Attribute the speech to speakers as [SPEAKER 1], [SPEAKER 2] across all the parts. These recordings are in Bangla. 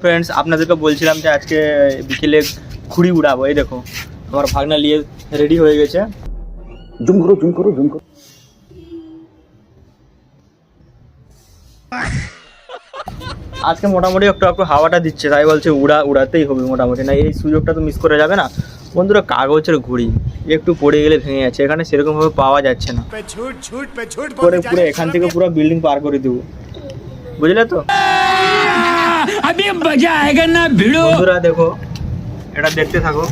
[SPEAKER 1] फ्रेंड्स আপনাদেরকে বলছিলাম যে আজকে বিকেলে ঘুড়ি উড়াবো। এই দেখো আমার ভাগনা নিয়ে রেডি হয়ে গেছে।
[SPEAKER 2] জুম করো জুম করো জুম করো।
[SPEAKER 1] আজকে মোটামুটি একটু একটু হাওয়াটা দিচ্ছে, তাই বলছে উড়াতেই হবে মোটামুটি, না এই সুযোগটা তো মিস করা যাবে না। বন্ধুরা কাগজের ঘুড়ি একটু পড়ে গেলে ভেঙে যাচ্ছে, এখানে সেরকমভাবে পাওয়া যাচ্ছে না। পুরো এখান থেকে পুরো বিল্ডিং পার করে দেবো, বুঝলে তো। বন্ধুরা দেখো এটা দেখতে থাকো।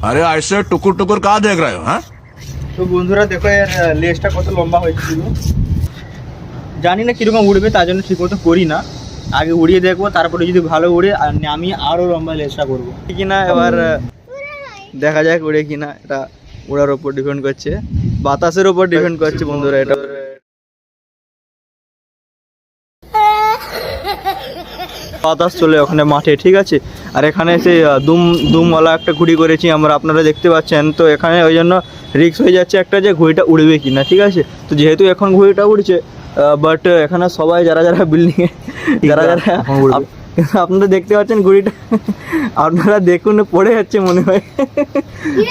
[SPEAKER 3] अरे ऐसे टुकुर टुकुर कहाँ देख रहे हो हाँ?
[SPEAKER 1] তো বন্ধুরা দেখো এর লেজটা কত লম্বা হয়েছিল, জানি না কীরকম উড়বে, তার জন্য ঠিক মতো করি না। আগে উড়িয়ে দেখবো, তারপরে যদি ভালো উড়ে আর আমি আরও লম্বা লেজটা করবো কিনা। এবার দেখা যাক উড়ে কিনা, এটা উড়ার ওপর ডিপেন্ড করছে, বাতাসের ওপর ডিপেন্ড করছে বন্ধুরা। এটা বাতাস চলে ওখানে মাঠে, ঠিক আছে। আর এখানে সে দুমওয়ালা একটা ঘুড়ি করেছি আমরা, আপনারা দেখতে পাচ্ছেন। তো এখানে ওই জন্য রিস্ক হয়ে যাচ্ছে একটা, যে ঘুড়িটা উড়বে কি না, ঠিক আছে। তো যেহেতু এখন ঘুড়িটা উড়ছে, বাট এখানে সবাই যারা বিল্ডিংয়ে যারা আপনারা দেখতে পাচ্ছেন ঘুড়িটা, আপনারা দেখুন পড়ে যাচ্ছে মনে হয়।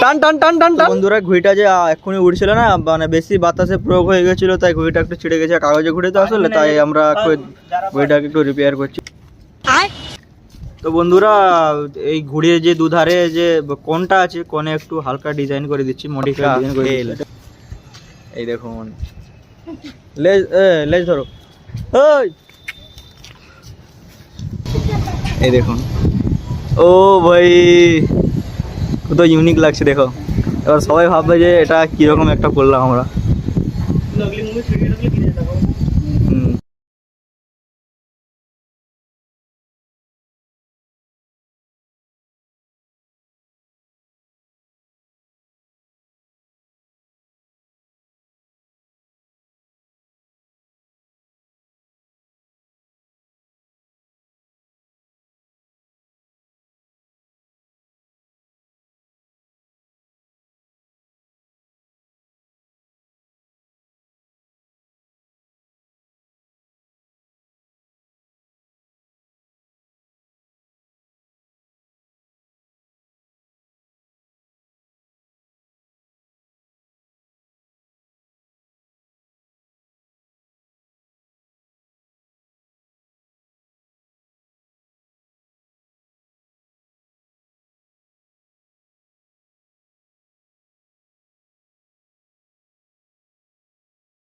[SPEAKER 1] টান টান টান টান টান। বন্ধুরা ঘুড়িটা যে এক্ষুনি উড়ছিল না, মানে বেশি বাতাসে প্রয়োগ হয়ে গেছিলো, তাই ঘুড়িটা একটু ছিঁড়ে গেছে। কাগজে ঘুড়ি তো আসলে, তাই আমরা ঘুড়িটাকে একটু রিপেয়ার করছি। তো বন্ধুরা এই ঘুড়ির যে দুধারে যে কোনটা আছে, কোনে একটু হালকা ডিজাইন করে দিচ্ছি, মডিফাই ডিজাইন করে দিচ্ছি। এই দেখুন লেজ ধরো, এই দেখুন। ও ভাই কত ইউনিক লাগছে দেখো। এবার সবাই ভাববে যে এটা কিরকম একটা করলাম আমরা।